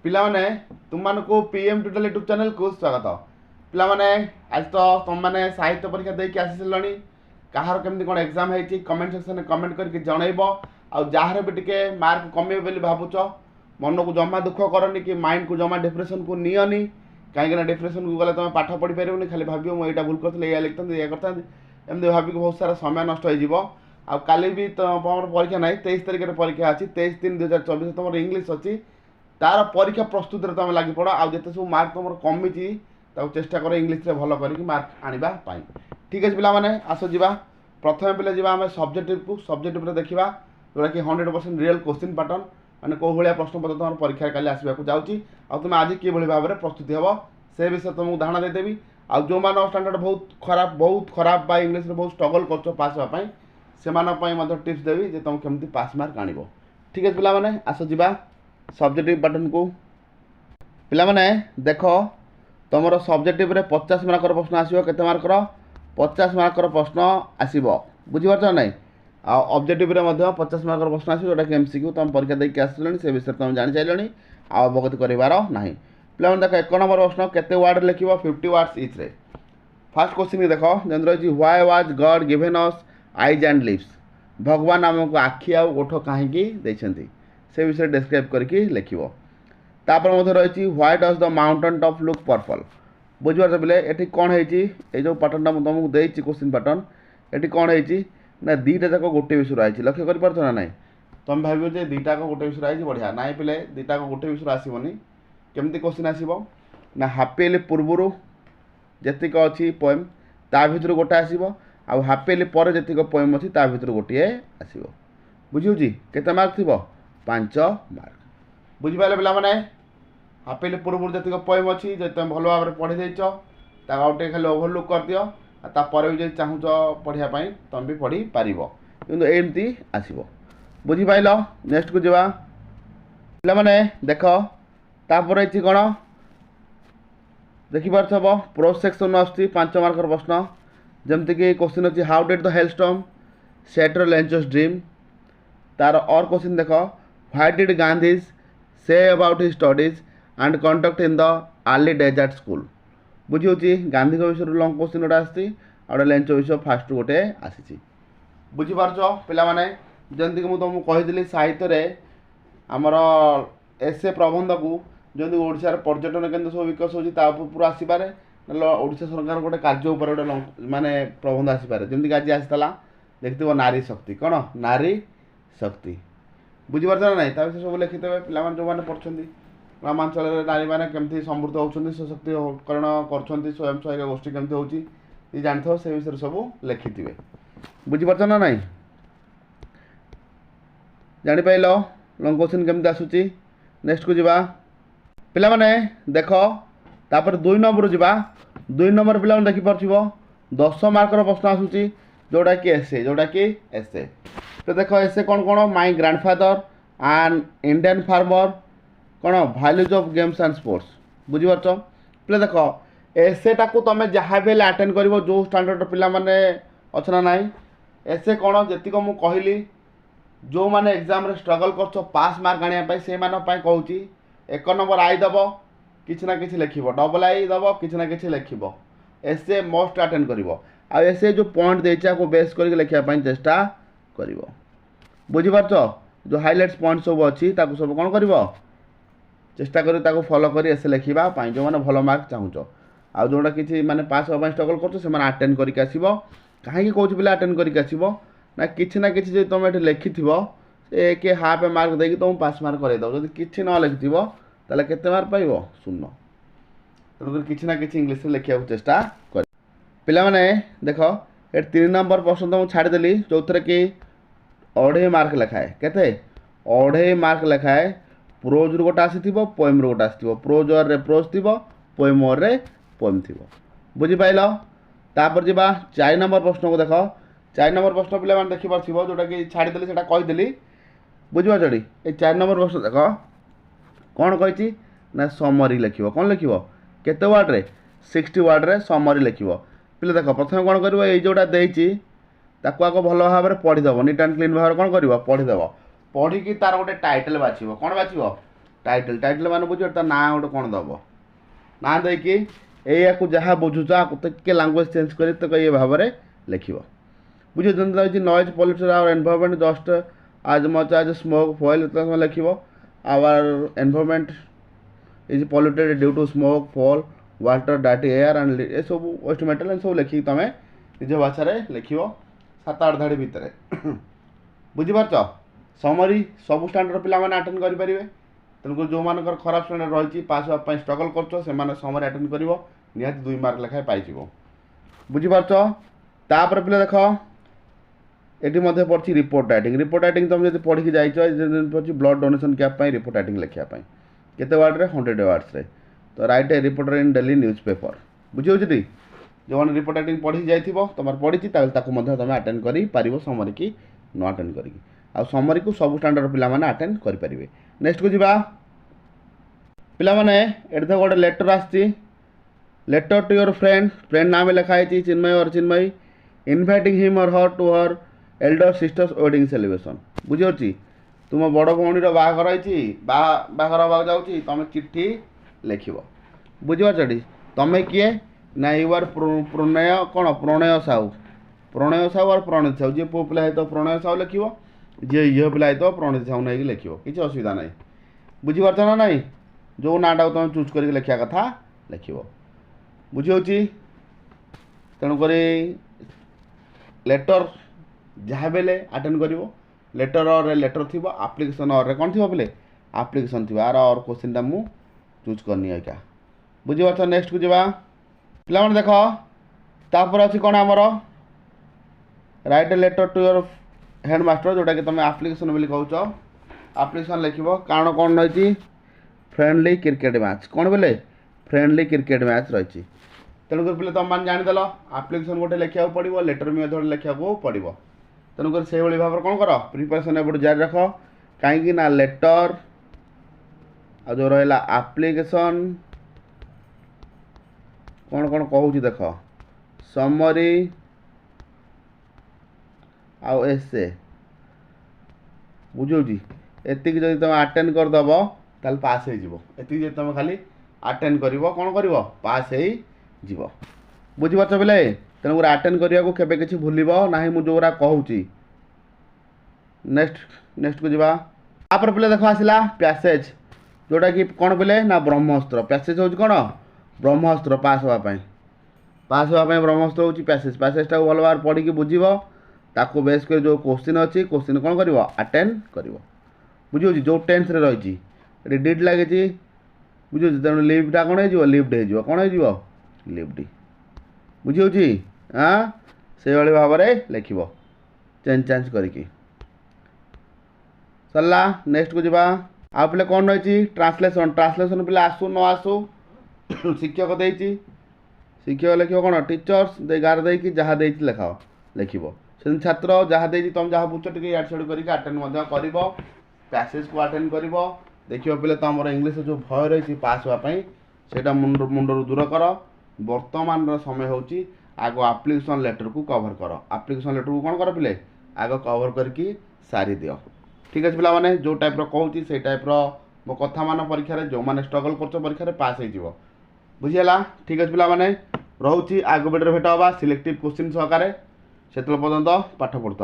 पिलाने तुमको PM tutorial YouTube channel को स्वागत। पिलाने आज तो तुम मैंने साहित्य परीक्षा देके आसी सारे कहार केमती कौन एग्जाम है कमेंट सेक्शन में कमेंट करके जनइब जार भी टे मार्क कमे बोली भावुच मन को जमा दुख करनी कि माइंड को जमा डिप्रेशन को नियनि कहीं डिप्रेशन को गले तुम पाठ पढ़ी पारे खाली भाव मुझे भूल करते या लिखता या करता एमती भाविक बहुत सारा समय नष्ट हो काली भी तुम परीक्षा ना 23 तारिख में परीक्षा अच्छी 23/3/2024 तुम इंग्लीश अच्छी तार परीक्षा प्रस्तुति तुम लगी पड़ आते सब मार्क तुम कमी चेष्टा कर इंग्लीश भल कर मार्क आने ठीक अच्छे पाने आस जा प्रथम पे जाम सब्जेक्टिव को सब्जेक्टिव देखा जोटा कि 100% रियल क्वेश्चन पैटर्न मैंने कौ भाया प्रश्न पत्र तुम परीक्षा काली आसवाक जाऊँगी तुम आज कि भाव में प्रस्तुति हम से विषय तुमको धारणा देदेवी आउ जो मान स्टैंडर्ड बहुत खराब बा इंग्लीश बहुत स्ट्रगल कर पास होगापी से टिप्स देवी जे तुम केमती पास मार्क आण ठीक है पाने आस जा सब्जेक्टिव पैटर्न को पिलाने देख तुम सब्जेक्टिव रे 50 मार्कर प्रश्न आसो के मार्कर 50 मार्कर प्रश्न आसो बुझीपार ना ऑब्जेक्टिव रे 50 मार्कर प्रश्न आसो जोटा कि एमसीक्यू तुम परीक्षा देके आसिल से विषय तुम जानी सारे अवगत करार ना पे देख 1 नंबर प्रश्न केते वर्ड लिख 50 वर्ड्स इच रे फास्ट क्वेश्चन देख जमी रही why was God given us eyes and lips भगवान आमको आखि आ ओठ कहीं से विषय डिस्क्राइब करके लिख तापर रही why does the mountain top look purple बुझे बोले ये कौन है जो पैटर्न तुमको देती क्वेश्चन पैटर्न ये कौन है ना दीटा जाक गोटे विषय आई लक्ष्य कर ना ना तुम भाव दीटा गोटे विषय आई बढ़िया ना पे दीटा गोटे विषय आसबनी केमती क्वेश्चन आसो ना हाफिली पूर्वर जेतिक अच्छी पोएम ता भर गोटे आसो आ हाफिली पर जेतिक पोएम अच्छी ता भर गोटे आसो बुझी केते मार्क थी 5 मार्क बुझिपारे पे हाफिली पूर्व जी पोएम अच्छी जो तुम भल भाव में पढ़ी देच आउटे खाली ओभरलुक कर दियो तापर भी जो चाहूच पढ़ाई तुम भी पढ़ी पार कि एमती आसो बुझिपाल नेक्स्ट को जा पे देख तापर ये कौन देखिपार प्रोज सेक्शन आसुच्ची 5 मार्कर प्रश्न जमती कि क्वेश्चन अच्छी how did the hailstorm shatter Lencho's dream तार और क्वेश्चन देख why did Gandhi say about his studies and conduct in the early desert school बुझी गांधी विषय लंग क्वेश्चन गोटे आसती लेंच विषय फास्ट गोटे आसी बुझीपार पे जमती कि तुमको कही साहित्य आमर एसे प्रबंध को जमी ओडार पर्यटन केन्द्र सब विकास हो पूरा आसपे ओडिशा सरकार गोटे कार्य गोटे माने प्रबंध आसपे जमीक आज आसाला देखिए नारी शक्ति कौन नारी शक्ति बुझीपार ना ना विषय सब लिखिथे पे जो मैंने पढ़ुं ग्रामांचल नारी मैंने केमती समृद्ध होती सशक्तिकरण कर स्वयं सहायक गोष्ठी केमती हो जानते से विषय सब लिखि बुझीपार ना ना जापार लंग क्वेश्चन केमती आसूची नेक्स्ट को जा पे देख तापर 2 नंबर जा 2 नंबर पे देखिपार 10 मार्कर प्रश्न आसूची जोटा कि एसे तो देख एसे कौन कौन my grandfather and Indian farmer कौन values of games and sports बुझीपार पे देख एसेटा को तुम जहाँ भी अटेंड कर जो स्टैंडर्ड पिला माने अच्छा ना एसे कौन जी मुझे कहली जो मैंने एग्जाम रे स्ट्रगल कर पास मार्क आने से कहूँ 1 नंबर आई दब किसी ना कि लिख डबल आई दब किसी ना कि लिख एसे मस्ट अटेंड कर एसे जो पॉइंट देचा को बेस करके लिखापी चेष्टा कर बुझीपार जो हाइलाइट्स पॉइंट सब अच्छी सब कौन कर चेष्टा कर फॉलो कर एसे लिखापी जो मैंने भल मार्क चाहूच आ जोटा कि माने पास हाँ स्ट्रगल कर अटेंड करके आसब कहीं कौन पे अटेंड करके आसब ना कि तुम ये लिखि एक हाफ मार्क देकी तुम पास मार्क करदेव जब कि न लिखि के मार्क पाइब 0 तेणुक कि ना कि इंग्लीश लिखा चेष्टा कर पे देख ये 3 नंबर प्रश्न तुमको छाड़देली जो थे कि 2.5 मार्क लिखाए के 2.5 मार्क लिखाए प्रोज गोटे आसी पोएम गोटे आसो प्रोज रे प्रोज थी पोएम रे पोएम थी बुझीपाल तापर जा 4 नंबर प्रश्न को देख 4 नंबर प्रश्न पे देखिपार जोटा कि छाड़देली से कहीदेली बुझीपार ये 4 नंबर प्रश्न देख कौन कही ना समरी लिख कौन लिख केते वर्ड रे 60 वर्ड रे समरी लिख पे देख प्रथम कौन कर जोटा देती आग भल भाव पढ़ीदेव नीट एंड क्लीन भाव कौन कर पढ़ीदेव पढ़ी तार गोटे टाइटल बाछिब कौन बाछिब टाइटल टाइटल मान बुझ ना गोटे कौन दब ना देकी या जहाँ बुझुच टे लांगुएज चेंज कर ये भाव में लिख बुझे जमी noise pollution our environment just as much as smoke foil like our environment is polluted due to smoke fall water डाटी एयर एंड ये सब वेस्ट मेटेरियल सब लिखिकी तुम निज भाषा लिख 7-8 धाड़ी भितर बुझीपार समरी सब स्टैंडर्ड पिला अटेंड करेंगे तेणुक जो मान खराब स्टैंडर्ड रही पास हाँपाई स्ट्रगल कर समरी अटेंड कर निहाती 2 मार्क लेखाएं पाई बुझीपार पिला देख ये पड़ी रिपोर्ट राइटिंग तुम जब पढ़ी जाइए blood donation camp report writing लिखापी केते वार्ड रे 100 वार्ड्स रे तो write a reporter in daily news paper बुझे जो मैंने रिपोर्ट राइटिंग पढ़ी जाइए तुम पढ़ी तुम अटेंड कर समरी की न अटेंड करी आ समरी को सब स्टैंडर्ड पिला अटेंड करेंगे नेक्स्ट को जीवा पिला माने एट गोटे लेटर आसी लेटर टू योर फ्रेंड नाम लिखाई चिन्मय और चिन्मयी इनभाइटिंग हिम और her to her elder sister's wedding celebration बुझे तुम बड़ भौणीर बाहागर बाहागर हाँ जाऊँगी तुम चिट्ठी लिख बुझीपार तुम किए ना यू आर प्रणय कौन प्रणय साहू और प्रणीत साहू जी पु पिला है तो प्रणय साहू लिख जी झील पिला है तो प्रणीत साहू नहीं लिख किसी असुविधा ना बुझीपार ना नाई जो नाटा तुम चूज कर लिखा कथा लिख बुझे तेणुक लेटर जहाँ बेले अटेंड कर लेटर थी आप्लिकेसन और कौन थी बोले आप्लिकेसन थी आर और क्वेश्चन मु चूज करनी क्या बुझीपार नेक्स्ट को जावा पिला देख तापर अच्छी कौन आमर write a letter to your headmaster जोटा कि तुम आप्लिकेसन बोली कह आप्लिकेसन लिख कारण कौन रही फ्रेंडली क्रिकेट मैच कौन बोले फ्रेंडली क्रिकेट मैच रही तेणुक पे तुम मैंने जानीदेल आप्लिकेसन गोटे लिखा पड़ो लेटर भी लिखा पड़ो तेणुक से भाव में कौन कर प्रिपेरेसन एपटे जारी रख कहीं ना लेटर आ जो रहा आप्लिकेसन कौन कौन कहूँ देख समरी आउ एसे बुझे एतिक जब तुम अटेंड करदेव ताल पास हो तुम खाली अटेंड कर कौन कर पास हो बुझीपार पे तेणुक अटेंड करने को केबे किसी भूल ना मुझे कहूँ नेक्स्ट को जावा तापर पे देख आसला पैसेज जोटा कि कौन पे ना ब्रह्मास्त्र पैसेज हूँ कौन ब्रह्मास्त्र पास हाँपाई ब्रह्मास्त्र हूँ पैसेजटा भल भाव पढ़ी बुझब ताको बेस कर जो क्वेश्चन अच्छी क्वेश्चन कौन कर अटेंड कर बुझे जो टेन्स रही डिड लगे बुझे तेणु लिफ्टा कौन हो लिफ्ट हो कौन हो लिफ्ट बुझे हाँ से भाव में लिख चेंज चेंज करके सरला नेक्स्ट को जावा आ पे कौन रही ट्रांसलेसन ट्रांसलेसन पे आसू न आसू शिक्षक देती शिक्षक लिख कौन टीचर्स गार दे जहाँ दे लिखाओ लिख से छात्र जहाँ दे तुम जहाँ पूछ टे इड सिड करके अटेंड कर पैसेज को अटेंड कर देखिए पे तुम इंग्लीश जो भय रही पास हाँपाई से मुंडर दूर कर वर्तमान समय हूँ आग आप्लिकेसन लेटर को कवर कर आप्लिकेसन लेटर को कौन कर पे आग कवर करके सारी दियो ठीक अच्छे पे जो टाइप कहूँ से टाइप मो कथा मान परीक्षा जो मैंने स्ट्रगल कर परीक्षा पास हो बुझीगला ठीक अच्छे पे रोचे आग भिडियो भेट हाँ सिलेक्टिव क्वेश्चन सहकार से पर्यंत पाठ पढ़ुता।